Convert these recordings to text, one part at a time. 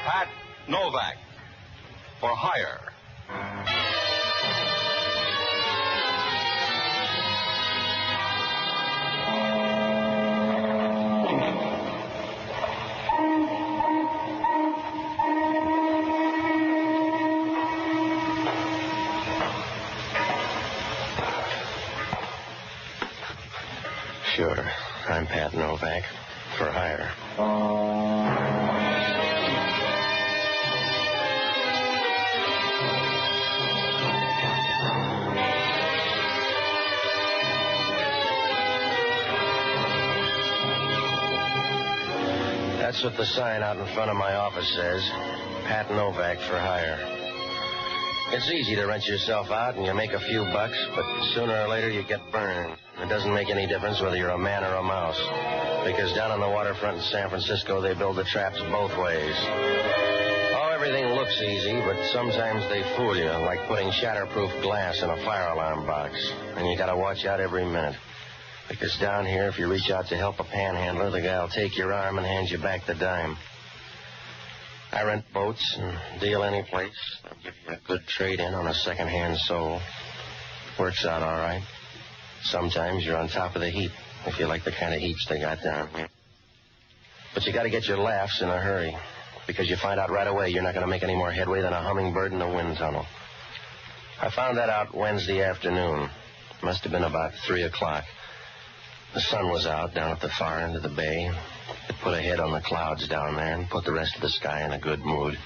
Pat Novak for hire. Sure. I'm Pat Novak for hire. That's what the sign out in front of my office says. Pat Novak for hire. It's easy to rent yourself out and you make a few bucks, but sooner or later you get burned. It doesn't make any difference whether you're a man or a mouse. Because down on the waterfront in San Francisco, they build the traps both ways. Oh, everything looks easy, but sometimes they fool you, like putting shatterproof glass in a fire alarm box. And you gotta watch out every minute. Because down here, if you reach out to help a panhandler, the guy'll take your arm and hand you back the dime. I rent boats and deal any place. I'll give you a good trade-in on a second-hand soul. Works out all right. Sometimes you're on top of the heap, if you like the kind of heaps they got down here. But you got to get your laughs in a hurry, because you find out right away you're not going to make any more headway than a hummingbird in a wind tunnel. I found that out Wednesday afternoon. Must have been about 3 o'clock. The sun was out down at the far end of the bay. It put a head on the clouds down there and put the rest of the sky in a good mood.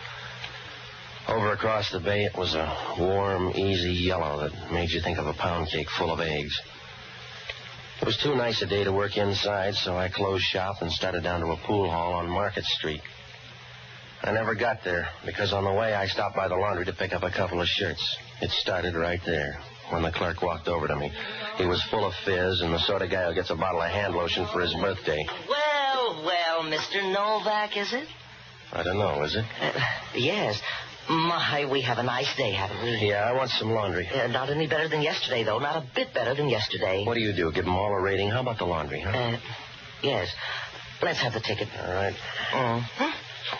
Over across the bay, it was a warm, easy yellow that made you think of a pound cake full of eggs. It was too nice a day to work inside, so I closed shop and started down to a pool hall on Market Street. I never got there, because on the way I stopped by the laundry to pick up a couple of shirts. It started right there, when the clerk walked over to me. He was full of fizz and the sort of guy who gets a bottle of hand lotion for his birthday. Well, Mr. Novak, is it? I don't know, is it? Yes. My, we have a nice day, haven't we? Yeah, I want some laundry. Not any better than yesterday, though. Not a bit better than yesterday. What do you do? Give them all a rating? How about the laundry, huh? Yes. Let's have the ticket. All right. Mm-hmm.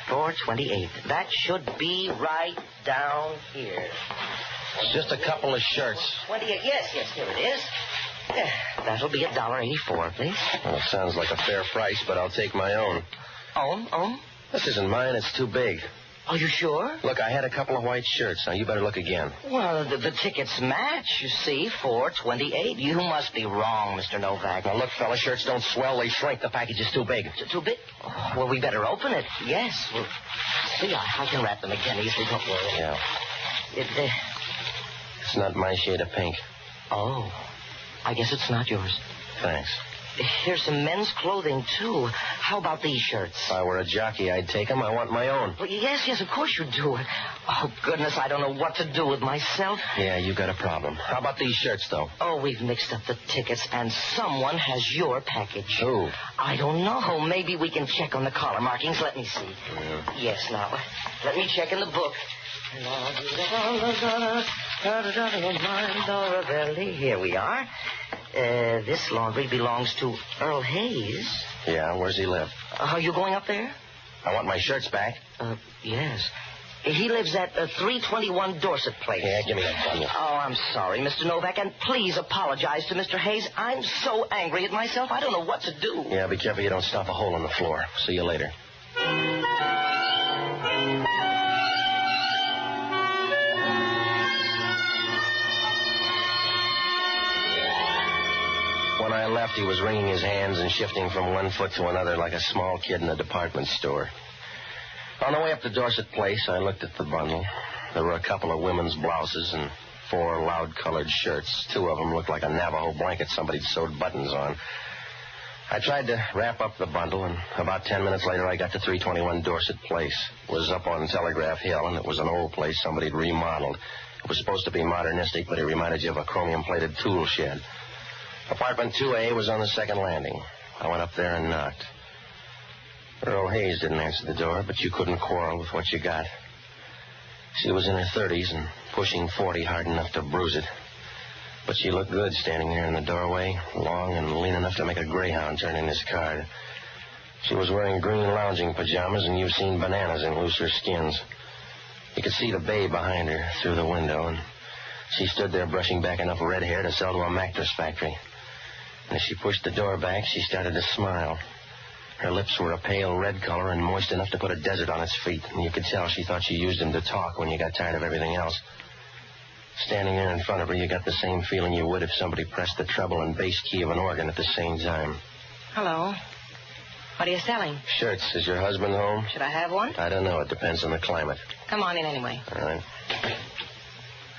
428. That should be right down here. It's just a couple of shirts. 28. Yes, here it is. That'll be $1.84, please. Well, it sounds like a fair price, but I'll take my own. Own? This isn't mine. It's too big. Are you sure? Look, I had a couple of white shirts. Now, you better look again. Well, the tickets match, you see, 428. You must be wrong, Mr. Novak. Now, look, fella, shirts don't swell. They shrink. The package is too big. Too big? Oh, well, we better open it. Yes. Well, see, I can wrap them again easily. Don't worry. Yeah. It's not my shade of pink. Oh. I guess it's not yours. Thanks. Here's some men's clothing, too. How about these shirts? If I were a jockey, I'd take them. I want my own. Well, yes, of course you'd do it. Oh, goodness, I don't know what to do with myself. Yeah, you got a problem. How about these shirts, though? Oh, we've mixed up the tickets, and someone has your package. Who? I don't know. Maybe we can check on the collar markings. Let me see. Yeah. Yes, now, let me check in the book. Here we are. This laundry belongs to Earl Hayes. Yeah, where's he live? Are you going up there? I want my shirts back. Yes. He lives at 321 Dorset Place. Yeah, give me that gun. Oh, I'm sorry, Mr. Novak, and please apologize to Mr. Hayes. I'm so angry at myself, I don't know what to do. Yeah, be careful you don't stop a hole in the floor. See you later. When I left, he was wringing his hands and shifting from one foot to another like a small kid in a department store. On the way up to Dorset Place, I looked at the bundle. There were a couple of women's blouses and 4 loud-colored shirts. 2 of them looked like a Navajo blanket somebody'd sewed buttons on. I tried to wrap up the bundle, and about 10 minutes later, I got to 321 Dorset Place. It was up on Telegraph Hill, and it was an old place somebody'd remodeled. It was supposed to be modernistic, but it reminded you of a chromium-plated tool shed. Apartment 2A was on the second landing. I went up there and knocked. Earl Hayes didn't answer the door, but you couldn't quarrel with what you got. She was in her 30s and pushing 40 hard enough to bruise it. But she looked good standing there in the doorway, long and lean enough to make a greyhound turn in his card. She was wearing green lounging pajamas, and you've seen bananas in looser skins. You could see the bay behind her through the window, and she stood there brushing back enough red hair to sell to a mattress factory. And as she pushed the door back, she started to smile. Her lips were a pale red color and moist enough to put a desert on its feet, and you could tell she thought she used them to talk when you got tired of everything else. Standing there in front of her, you got the same feeling you would if somebody pressed the treble and bass key of an organ at the same time. Hello. What are you selling? Shirts. Is your husband home? Should I have one? I don't know. It depends on the climate. Come on in anyway. All right.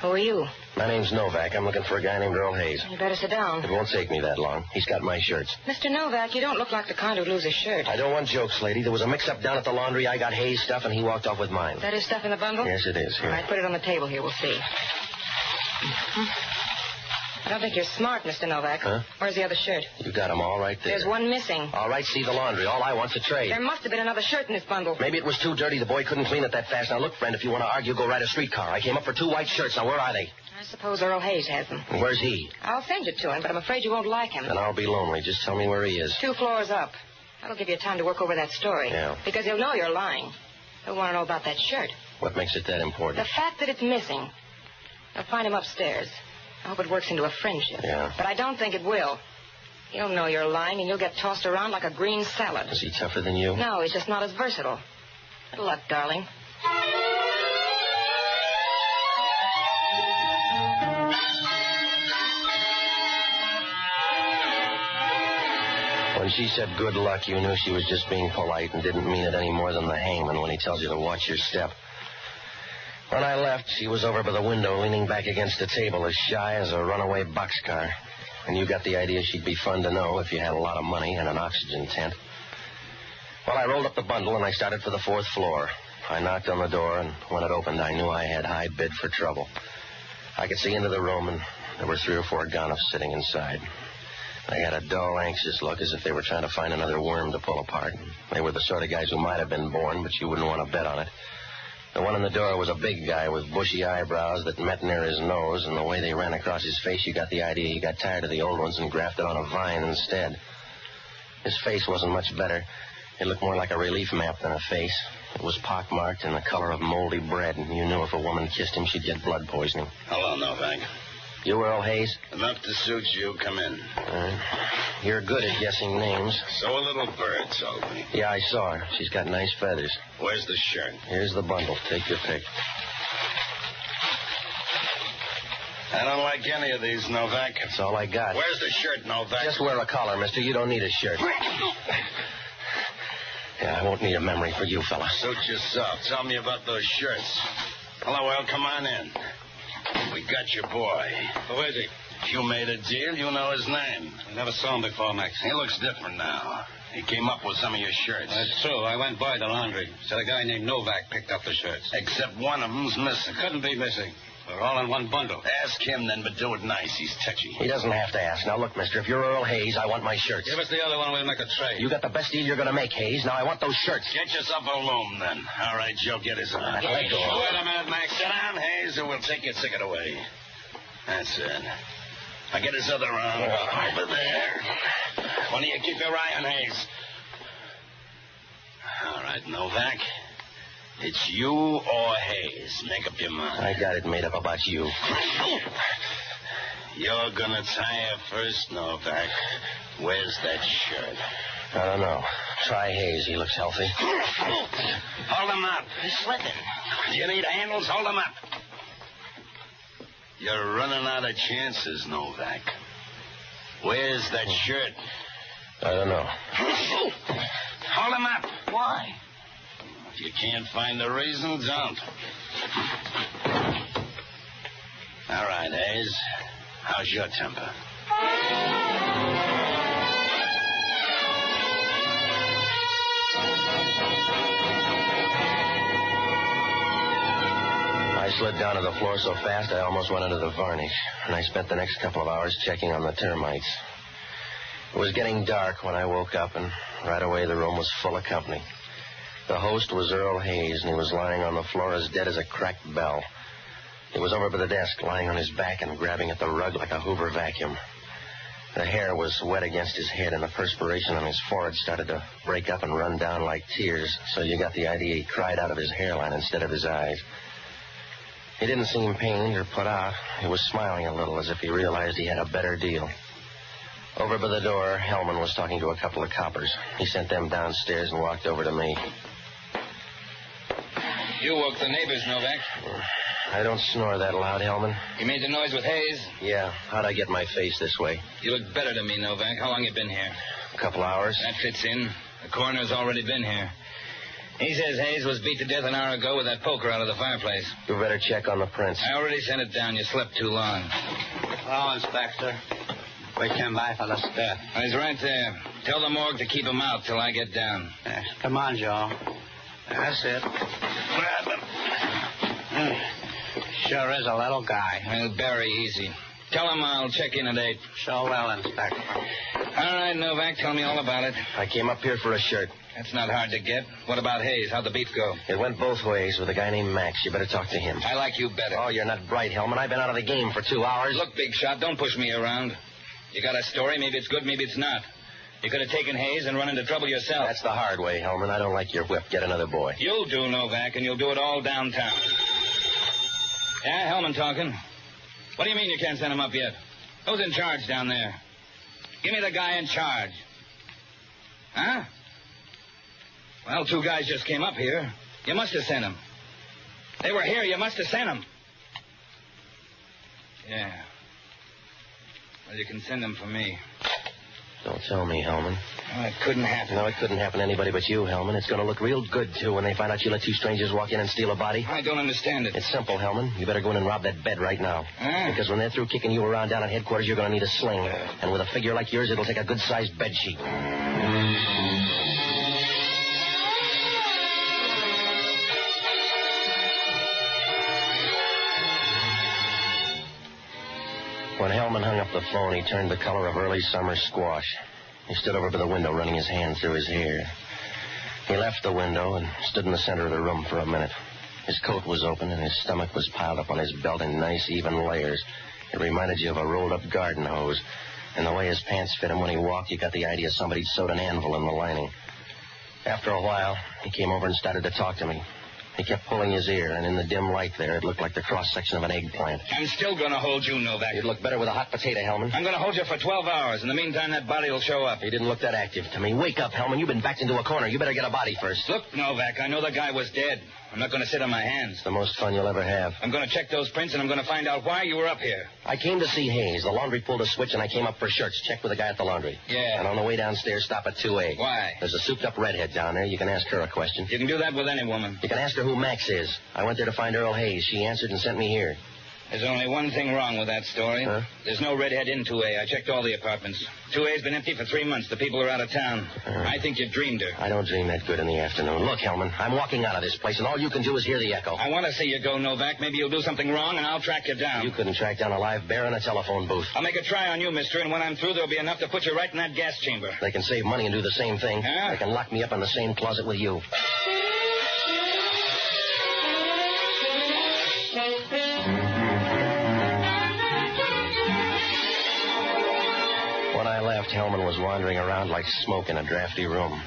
Who are you? My name's Novak. I'm looking for a guy named Earl Hayes. You better sit down. It won't take me that long. He's got my shirts. Mr. Novak, you don't look like the kind who'd lose his shirt. I don't want jokes, lady. There was a mix-up down at the laundry. I got Hayes' stuff, and he walked off with mine. Is that his stuff in the bundle? Yes, it is. Here. All right, put it on the table here. We'll see. I don't think you're smart, Mr. Novak. Huh? Where's the other shirt? You got them all right there. There's one missing. All right, see the laundry. All I want's a trade. There must have been another shirt in this bundle. Maybe it was too dirty. The boy couldn't clean it that fast. Now, look, friend, if you want to argue, go ride a streetcar. I came up for 2 white shirts. Now, where are they? I suppose Earl Hayes has them. And where's he? I'll send you to him, but I'm afraid you won't like him. Then I'll be lonely. Just tell me where he is. 2 floors up. That'll give you time to work over that story. Yeah. Because he'll know you're lying. He'll want to know about that shirt. What makes it that important? The fact that it's missing. I'll find him upstairs. I hope it works into a friendship. Yeah. But I don't think it will. He'll know you're lying, and you'll get tossed around like a green salad. Is he tougher than you? No, he's just not as versatile. Good luck, darling. When she said good luck, you knew she was just being polite and didn't mean it any more than the hangman when he tells you to watch your step. When I left, she was over by the window, leaning back against the table, as shy as a runaway boxcar. And you got the idea she'd be fun to know if you had a lot of money and an oxygen tent. Well, I rolled up the bundle, and I started for the 4th floor. I knocked on the door, and when it opened, I knew I had high bid for trouble. I could see into the room, and there were 3 or 4 gonifs sitting inside. They had a dull, anxious look, as if they were trying to find another worm to pull apart. They were the sort of guys who might have been born, but you wouldn't want to bet on it. The one in the door was a big guy with bushy eyebrows that met near his nose, and the way they ran across his face, you got the idea he got tired of the old ones and grafted on a vine instead. His face wasn't much better. It looked more like a relief map than a face. It was pockmarked and the color of moldy bread, and you knew if a woman kissed him, she'd get blood poisoning. Hello, Novak. You Earl Hayes? Enough to suit you. Come in. You're good at guessing names. So a little bird told me. Yeah, I saw her. She's got nice feathers. Where's the shirt? Here's the bundle. Take your pick. I don't like any of these, Novak. That's all I got. Where's the shirt, Novak? Just wear a collar, mister. You don't need a shirt. Yeah, I won't need a memory for you, fella. Suit yourself. Tell me about those shirts. Hello, Earl. Come on in. We got your boy. Who is he? You made a deal. You know his name. I never saw him before, Max. He looks different now. He came up with some of your shirts. That's true. I went by the laundry. Said a guy named Novak picked up the shirts. Except one of them's missing. Couldn't be missing. They're all in one bundle. Ask him then, but do it nice. He's touchy. He doesn't have to ask. Now, look, mister, if you're Earl Hayes, I want my shirts. Give us the other one. We'll make a trade. You got the best deal you're going to make, Hayes. Now, I want those shirts. Get yourself a loom, then. All right, Joe, get his on. Let go. Wait a minute, Max. Sit down, Hayes, or we'll take your ticket away. That's it. Now get his other arm over there. One of you keep your eye on Hayes. All right, Novak. It's you or Hayes. Make up your mind. I got it made up about you. You're gonna tire first, Novak. Where's that shirt? I don't know. Try Hayes. He looks healthy. Hold him up. He's slipping. You need handles? Hold him up. You're running out of chances, Novak. Where's that shirt? I don't know. Hold him up. Why? If you can't find the reason, don't. All right, Hayes. How's your temper? I slid down to the floor so fast I almost went into the varnish, and I spent the next couple of hours checking on the termites. It was getting dark when I woke up, and right away the room was full of company. The host was Earl Hayes, and he was lying on the floor as dead as a cracked bell. He was over by the desk, lying on his back and grabbing at the rug like a Hoover vacuum. The hair was wet against his head, and the perspiration on his forehead started to break up and run down like tears, so you got the idea he cried out of his hairline instead of his eyes. He didn't seem pained or put out. He was smiling a little, as if he realized he had a better deal. Over by the door, Hellman was talking to a couple of coppers. He sent them downstairs and walked over to me. You woke the neighbors, Novak. I don't snore that loud, Hellman. You made the noise with Hayes? Yeah. How'd I get my face this way? You look better to me, Novak. How long you been here? A couple hours. That fits in. The coroner's already been here. He says Hayes was beat to death an hour ago with that poker out of the fireplace. You better check on the prints. I already sent it down. You slept too long. Hello, Inspector. We came by for the death. He's right there. Tell the morgue to keep him out till I get down. Come on, Joe. That's it. Grab him. Sure is a little guy. He'll bury easy. Tell him I'll check in at 8. So well, Inspector. All right, Novak, tell me all about it. I came up here for a shirt. That's not hard to get. What about Hayes? How'd the beef go? It went both ways with a guy named Max. You better talk to him. I like you better. Oh, you're not bright, Hellman. I've been out of the game for 2 hours. Look, big shot, don't push me around. You got a story. Maybe it's good, maybe it's not. You could have taken Hayes and run into trouble yourself. That's the hard way, Hellman. I don't like your whip. Get another boy. You'll do, Novak, and you'll do it all downtown. Yeah, Hellman talking. What do you mean you can't send him up yet? Who's in charge down there? Give me the guy in charge. Huh? Well, 2 guys just came up here. You must have sent them. They were here. You must have sent them. Yeah. Well, you can send them for me. Don't tell me, Hellman. Oh, it couldn't happen. No, it couldn't happen to anybody but you, Hellman. It's going to look real good, too, when they find out you let 2 strangers walk in and steal a body. I don't understand it. It's simple, Hellman. You better go in and rob that bed right now. Because when they're through kicking you around down at headquarters, you're going to need a sling. And with a figure like yours, it'll take a good-sized bedsheet. When Hellman hung up the phone, he turned the color of early summer squash. He stood over by the window, running his hand through his hair. He left the window and stood in the center of the room for a minute. His coat was open, and his stomach was piled up on his belt in nice, even layers. It reminded you of a rolled-up garden hose. And the way his pants fit him when he walked, you got the idea somebody'd sewed an anvil in the lining. After a while, he came over and started to talk to me. He kept pulling his ear, and in the dim light there, it looked like the cross-section of an eggplant. I'm still going to hold you, Novak. You'd look better with a hot potato, Hellman. I'm going to hold you for 12 hours. In the meantime, that body will show up. He didn't look that active to me. Wake up, Hellman. You've been backed into a corner. You better get a body first. Look, Novak, I know the guy was dead. I'm not going to sit on my hands. It's the most fun you'll ever have. I'm going to check those prints, and I'm going to find out why you were up here. I came to see Hayes. The laundry pulled a switch, and I came up for shirts. Checked with the guy at the laundry. Yeah. And on the way downstairs, stop at 2A. Why? There's a souped-up redhead down there. You can ask her a question. You can do that with any woman. You can ask her who Max is. I went there to find Earl Hayes. She answered and sent me here. There's only one thing wrong with that story. Huh? There's no redhead in 2A. I checked all the apartments. 2A's been empty for 3 months. The people are out of town. I think you dreamed her. I don't dream that good in the afternoon. Look, Hellman, I'm walking out of this place, and all you can do is hear the echo. I want to see you go, Novak. Maybe you'll do something wrong, and I'll track you down. You couldn't track down a live bear in a telephone booth. I'll make a try on you, mister, and when I'm through, there'll be enough to put you right in that gas chamber. They can save money and do the same thing. Huh? They can lock me up in the same closet with you. When I left, Hellman was wandering around like smoke in a drafty room.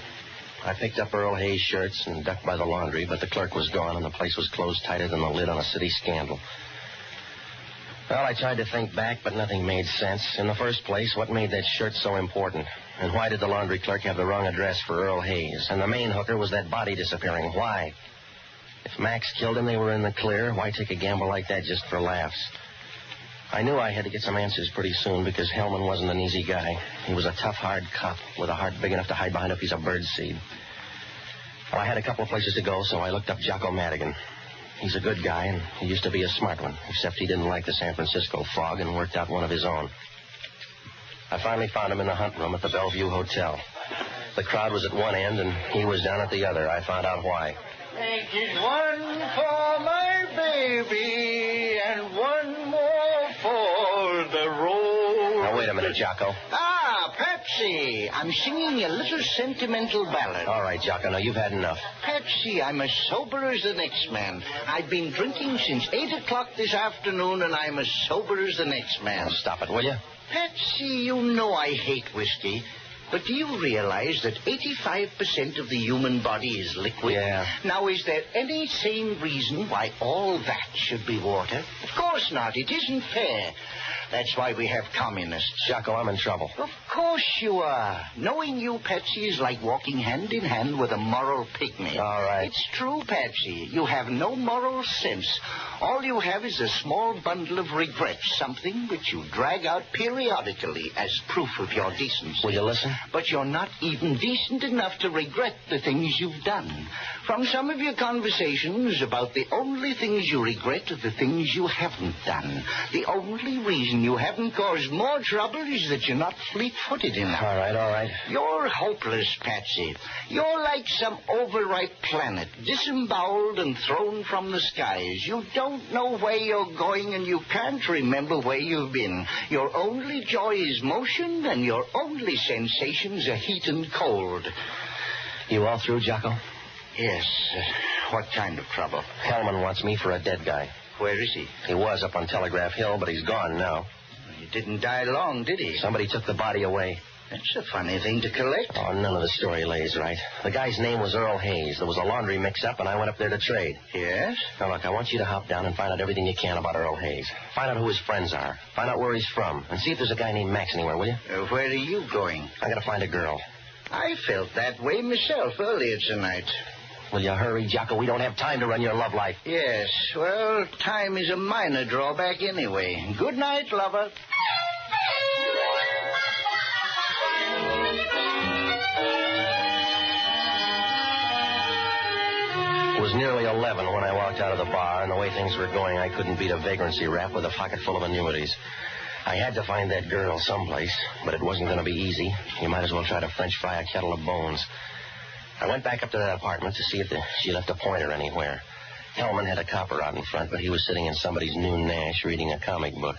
I picked up Earl Hayes' shirts and ducked by the laundry, but the clerk was gone and the place was closed tighter than the lid on a city scandal. Well, I tried to think back, but nothing made sense. In the first place, what made that shirt so important? And why did the laundry clerk have the wrong address for Earl Hayes? And the main hooker was that body disappearing. Why? If Max killed him, they were in the clear. Why take a gamble like that just for laughs? I knew I had to get some answers pretty soon because Hellman wasn't an easy guy. He was a tough, hard cop with a heart big enough to hide behind a piece of birdseed. Well, I had a couple of places to go, so I looked up Jocko Madigan. He's a good guy, and he used to be a smart one, except he didn't like the San Francisco fog and worked out one of his own. I finally found him in the hunt room at the Bellevue Hotel. The crowd was at one end, and he was down at the other. I found out why. Make it one for my baby and one more for the road. Now, wait a minute, Jocko. Ah, Pepsi. I'm singing a little sentimental ballad. All right, Jocko, now you've had enough. Pepsi, I'm as sober as the next man. I've been drinking since 8 o'clock this afternoon, and I'm as sober as the next man. Now, stop it, will you? Patsy, you know I hate whiskey. But do you realize that 85% of the human body is liquid? Yeah. Now, is there any sane reason why all that should be water? Of course not. It isn't fair. That's why we have communists. Jocko, I'm in trouble. Of course you are. Knowing you, Patsy, is like walking hand in hand with a moral pygmy. All right. It's true, Patsy. You have no moral sense. All you have is a small bundle of regrets, something which you drag out periodically as proof of your decency. Will you listen? But you're not even decent enough to regret the things you've done. From some of your conversations about the only things you regret are the things you haven't done. The only reason you haven't caused more trouble is that you're not fleet-footed enough. All right. You're hopeless, Patsy. You're like some overripe planet, disemboweled and thrown from the skies. You don't know where you're going, and you can't remember where you've been. Your only joy is motion, and your only sensations are heat and cold. You all through, Jocko? Yes. What kind of trouble? Hellman wants me for a dead guy. Where is he? He was up on Telegraph Hill, but he's gone now. He didn't die long, did he? Somebody took the body away. That's a funny thing to collect. Oh, none of the story lays right. The guy's name was Earl Hayes. There was a laundry mix-up, and I went up there to trade. Yes? Now, look, I want you to hop down and find out everything you can about Earl Hayes. Find out who his friends are. Find out where he's from. And see if there's a guy named Max anywhere, will you? Where are you going? I gotta find a girl. I felt that way myself earlier tonight. Will you hurry, Jocko? We don't have time to run your love life. Yes. Well, time is a minor drawback anyway. Good night, lover. It was nearly 11 when I walked out of the bar, and the way things were going, I couldn't beat a vagrancy rap with a pocket full of annuities. I had to find that girl someplace, but it wasn't going to be easy. You might as well try to French fry a kettle of bones. I went back up to that apartment to see if she left a pointer anywhere. Hellman had a copper out in front, but he was sitting in somebody's new Nash reading a comic book.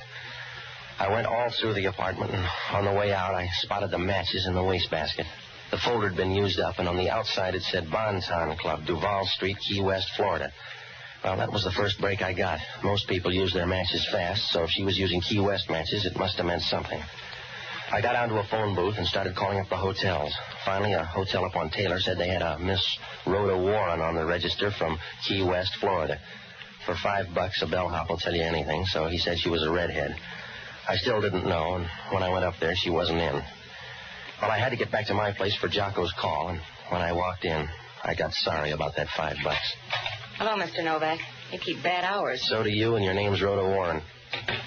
I went all through the apartment, and on the way out, I spotted the matches in the wastebasket. The folder had been used up, and on the outside it said Bonton Club, Duval Street, Key West, Florida. Well, that was the first break I got. Most people use their matches fast, so if she was using Key West matches, it must have meant something. I got onto a phone booth and started calling up the hotels. Finally, a hotel up on Taylor said they had a Miss Rhoda Warren on the register from Key West, Florida. For $5 a bellhop will tell you anything, so he said she was a redhead. I still didn't know, and when I went up there, she wasn't in. Well, I had to get back to my place for Jocko's call, and when I walked in, I got sorry about that $5. Hello, Mr. Novak. You keep bad hours. So do you, and your name's Rhoda Warren.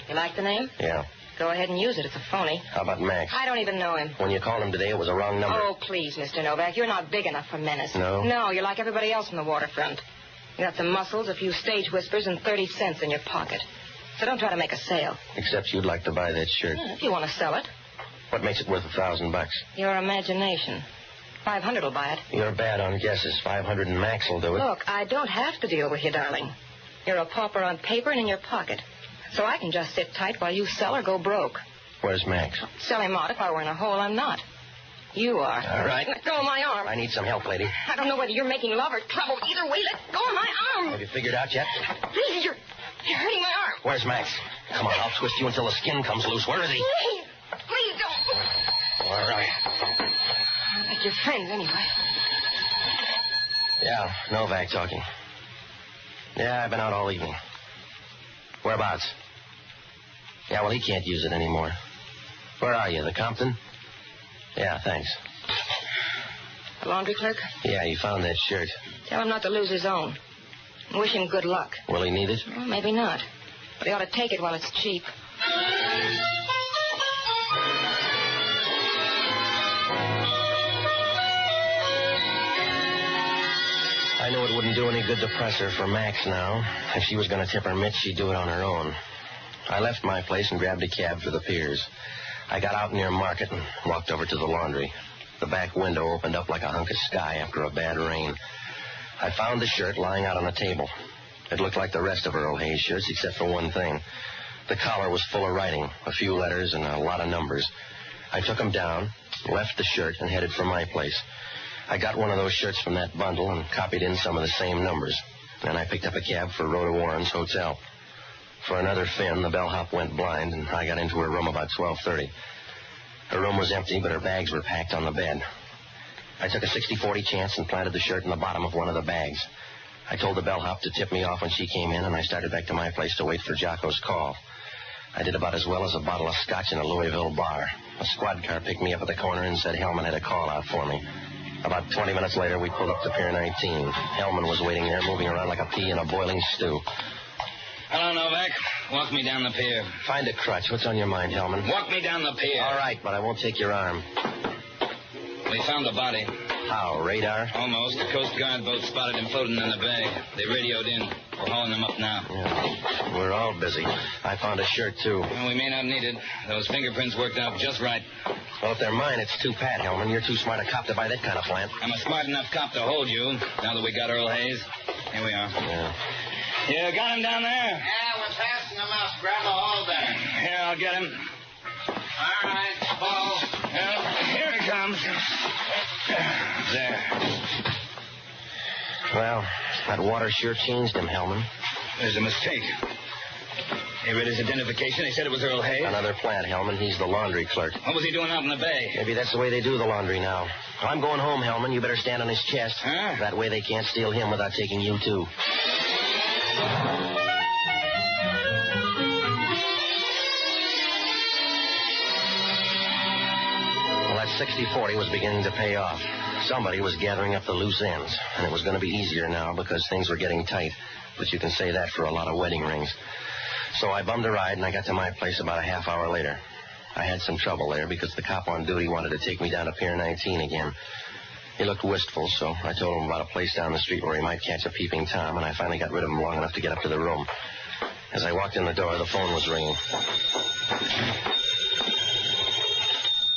You like the name? Yeah. Go ahead and use it. It's a phony. How about Max? I don't even know him. When you called him today, it was a wrong number. Oh, please, Mr. Novak. You're not big enough for menace. No? No, you're like everybody else on the waterfront. You got some muscles, a few stage whispers, and 30 cents in your pocket. So don't try to make a sale. Except you'd like to buy that shirt. Yeah, if you want to sell it. What makes it worth $1,000? Your imagination. 500 will buy it. You're bad on guesses. 500 and Max will do it. Look, I don't have to deal with you, darling. You're a pauper on paper and in your pocket. So I can just sit tight while you sell or go broke. Where's Max? Sell him out. If I were in a hole, I'm not. You are. All right. Let go of my arm. I need some help, lady. I don't know whether you're making love or trouble. Either way, let go of my arm. Have you figured out yet? Please, you're hurting my arm. Where's Max? Come on, I'll twist you until the skin comes loose. Where is he? Please don't. All right. Like your friends, anyway. Yeah, Novak talking. Yeah, I've been out all evening. Whereabouts? Yeah, well, he can't use it anymore. Where are you, the Compton? Yeah, thanks. The laundry clerk? Yeah, he found that shirt. Tell him not to lose his own. And wish him good luck. Will he need it? Well, maybe not. But he ought to take it while it's cheap. I knew it wouldn't do any good to press her for Max now. If she was going to tip her mitts, she'd do it on her own. I left my place and grabbed a cab for the piers. I got out near Market and walked over to the laundry. The back window opened up like a hunk of sky after a bad rain. I found the shirt lying out on the table. It looked like the rest of Earl Hayes' shirts, except for one thing. The collar was full of writing, a few letters and a lot of numbers. I took them down, left the shirt, and headed for my place. I got one of those shirts from that bundle and copied in some of the same numbers. Then I picked up a cab for Rhoda Warren's hotel. For another fin, the bellhop went blind, and I got into her room about 12:30. Her room was empty, but her bags were packed on the bed. I took a 60-40 chance and planted the shirt in the bottom of one of the bags. I told the bellhop to tip me off when she came in, and I started back to my place to wait for Jocko's call. I did about as well as a bottle of scotch in a Louisville bar. A squad car picked me up at the corner and said Hellman had a call out for me. About 20 minutes later, we pulled up to Pier 19. Hellman was waiting there, moving around like a pea in a boiling stew. Hello, Novak. Walk me down the pier. Find a crutch. What's on your mind, Hellman? Walk me down the pier. All right, but I won't take your arm. We found the body. How, radar? Almost. The Coast Guard boat spotted him floating in the bay. They radioed in. We're hauling him up now. Yeah. We're all busy. I found a shirt, too. Well, we may not need it. Those fingerprints worked out just right. Well, if they're mine, it's too Pat, Hellman. You're too smart a cop to buy that kind of plant. I'm a smart enough cop to hold you, now that we got Earl Hayes. Here we are. Yeah. You got him down there? Yeah, we're passing him up. Grab a hold there. Here, I'll get him. All right, Paul. Well, here he comes. There. Well, that water sure changed him, Hellman. There's a mistake. He read his identification. They said it was Earl Hayes. Another plant, Hellman. He's the laundry clerk. What was he doing out in the bay? Maybe that's the way they do the laundry now. I'm going home, Hellman. You better stand on his chest. Huh? That way they can't steal him without taking you, too. Well, that 60-40 was beginning to pay off. Somebody was gathering up the loose ends, and it was going to be easier now because things were getting tight. But you can say that for a lot of wedding rings. So I bummed a ride, and I got to my place about a half hour later. I had some trouble there because the cop on duty wanted to take me down to Pier 19 again. He looked wistful, so I told him about a place down the street where he might catch a peeping Tom, and I finally got rid of him long enough to get up to the room. As I walked in the door, the phone was ringing.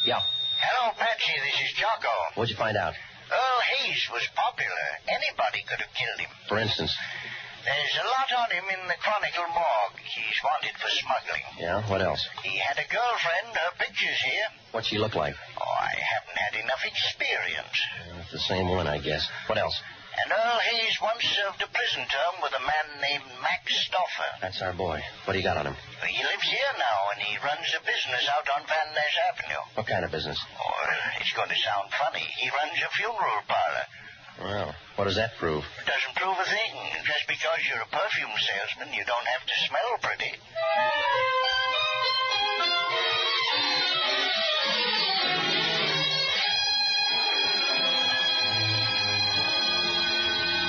Yeah. Hello, Patsy. This is Jocko. What'd you find out? Earl Hayes was popular. Anybody could have killed him. For instance? There's a lot on him in the Chronicle morgue. He's wanted for smuggling. Yeah? What else? He had a girlfriend. Her picture's here. What'd she look like? Oh, I haven't had enough experience. It's the same one, I guess. What else? And Earl Hayes once served a prison term with a man named Max Stoffer. That's our boy. What do you got on him? He lives here now, and he runs a business out on Van Ness Avenue. What kind of business? Oh, it's going to sound funny. He runs a funeral parlor. Well, what does that prove? It doesn't prove a thing. Just because you're a perfume salesman, you don't have to smell pretty.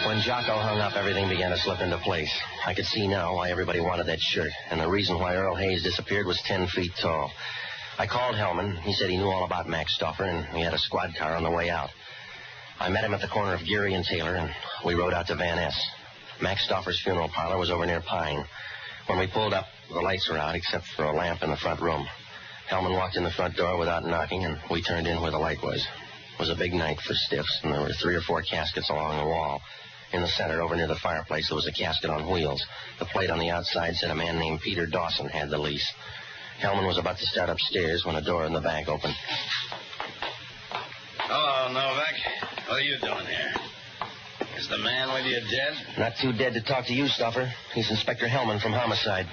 When Jocko hung up, everything began to slip into place. I could see now why everybody wanted that shirt, and the reason why Earl Hayes disappeared was 10 feet tall. I called Hellman. He said he knew all about Max Stoffer, and we had a squad car on the way out. I met him at the corner of Geary and Taylor, and we rode out to Van Ness. Max Stoffer's funeral parlor was over near Pine. When we pulled up, the lights were out except for a lamp in the front room. Hellman walked in the front door without knocking, and we turned in where the light was. It was a big night for stiffs, and there were 3 or 4 caskets along the wall. In the center, over near the fireplace, there was a casket on wheels. The plate on the outside said a man named Peter Dawson had the lease. Hellman was about to start upstairs when a door in the back opened. Hello, Novak. What are you doing here? Is the man with you dead? Not too dead to talk to you, Stoffer. He's Inspector Hellman from Homicide.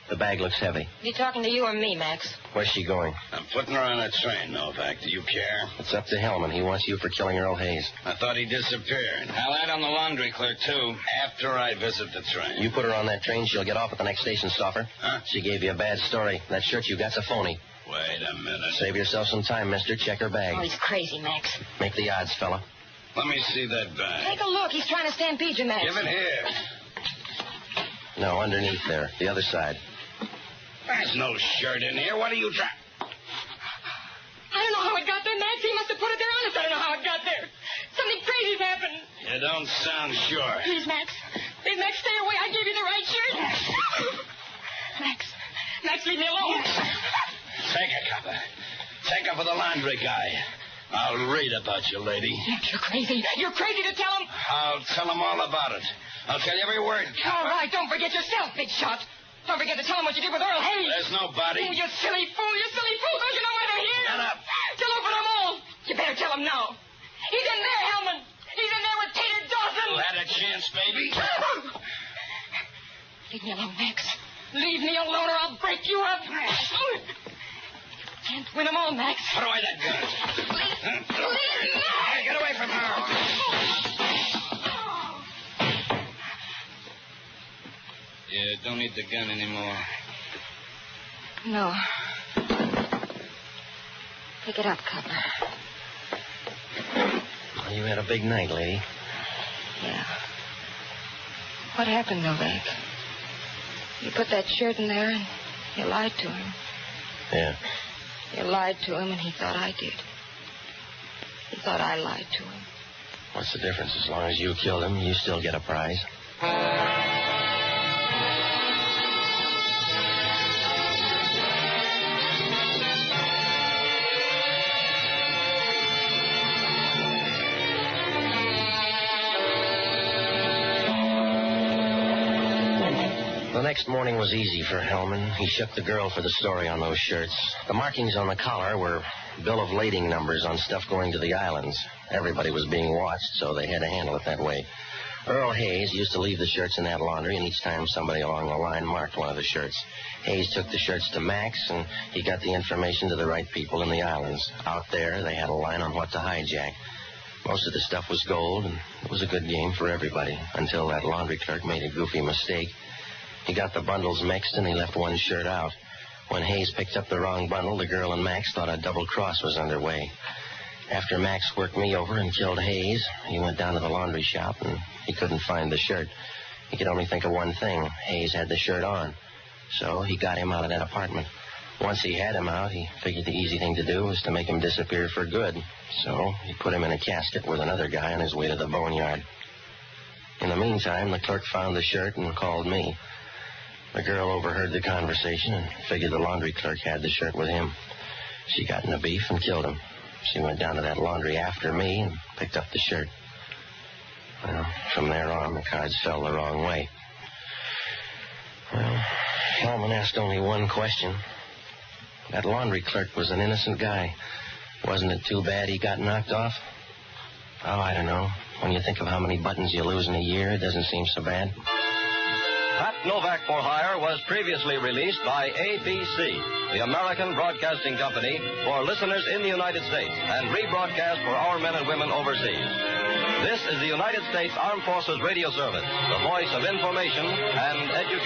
The bag looks heavy. You talking to you or me, Max? Where's she going? I'm putting her on a train, Novak. Do you care? It's up to Hellman. He wants you for killing Earl Hayes. I thought he disappeared. I'll add on the laundry clerk, too. After I visit the train. You put her on that train, she'll get off at the next station, Stoffer. Huh? She gave you a bad story. That shirt you got's a phony. Wait a minute. Save yourself some time, mister. Check her bag. Oh, he's crazy, Max. Make the odds, fella. Let me see that bag. Take a look. He's trying to stampede you, Max. Give it here. No, underneath there. The other side. There's no shirt in here. What are you trying? I don't know how it got there, Max. He must have put it there honest. I don't know how it got there. Something crazy's happened. You don't sound sure. Please, Max. Please, Max, stay away. I gave you the right shirt. Max, leave me alone. Take it, copper. Take her for the laundry guy. I'll read about you, lady. Max, you're crazy. You're crazy to tell him. I'll tell him all about it. I'll tell you every word, All right, don't forget yourself, big shot. Don't forget to tell him what you did with Earl Hayes. There's nobody. Oh, you silly fool. You silly fool. Don't you know why they're here? Shut up. Tell over them all. You better tell him now. He's in there, Hellman. He's in there with Tater Dawson. You had a chance, baby. Leave me alone, Max. Leave me alone or I'll break you up. Can't win them all, Max. Put away that gun. Hey, get away from her. You don't need the gun anymore. No. Pick it up, Cutler. Well, you had a big night, lady. Yeah. What happened, Novak? You put that shirt in there and you lied to him. Yeah. You lied to him and he thought I did. He thought I lied to him. What's the difference? As long as you killed him, you still get a prize. The next morning was easy for Hellman. He shook the girl for the story on those shirts. The markings on the collar were bill of lading numbers on stuff going to the islands. Everybody was being watched, so they had to handle it that way. Earl Hayes used to leave the shirts in that laundry, and each time somebody along the line marked one of the shirts. Hayes took the shirts to Max, and he got the information to the right people in the islands. Out there, they had a line on what to hijack. Most of the stuff was gold, and it was a good game for everybody, until that laundry clerk made a goofy mistake. He got the bundles mixed, and he left one shirt out. When Hayes picked up the wrong bundle, the girl and Max thought a double cross was underway. After Max worked me over and killed Hayes, he went down to the laundry shop, and he couldn't find the shirt. He could only think of one thing. Hayes had the shirt on. So he got him out of that apartment. Once he had him out, he figured the easy thing to do was to make him disappear for good. So he put him in a casket with another guy on his way to the boneyard. In the meantime, the clerk found the shirt and called me. The girl overheard the conversation and figured the laundry clerk had the shirt with him. She got in a beef and killed him. She went down to that laundry after me and picked up the shirt. Well, from there on, the cards fell the wrong way. Well, Hellman asked only one question. That laundry clerk was an innocent guy. Wasn't it too bad he got knocked off? Oh, I don't know. When you think of how many buttons you lose in a year, it doesn't seem so bad. Pat Novak for Hire was previously released by ABC, the American Broadcasting Company, for listeners in the United States and rebroadcast for our men and women overseas. This is the United States Armed Forces Radio Service, the voice of information and education.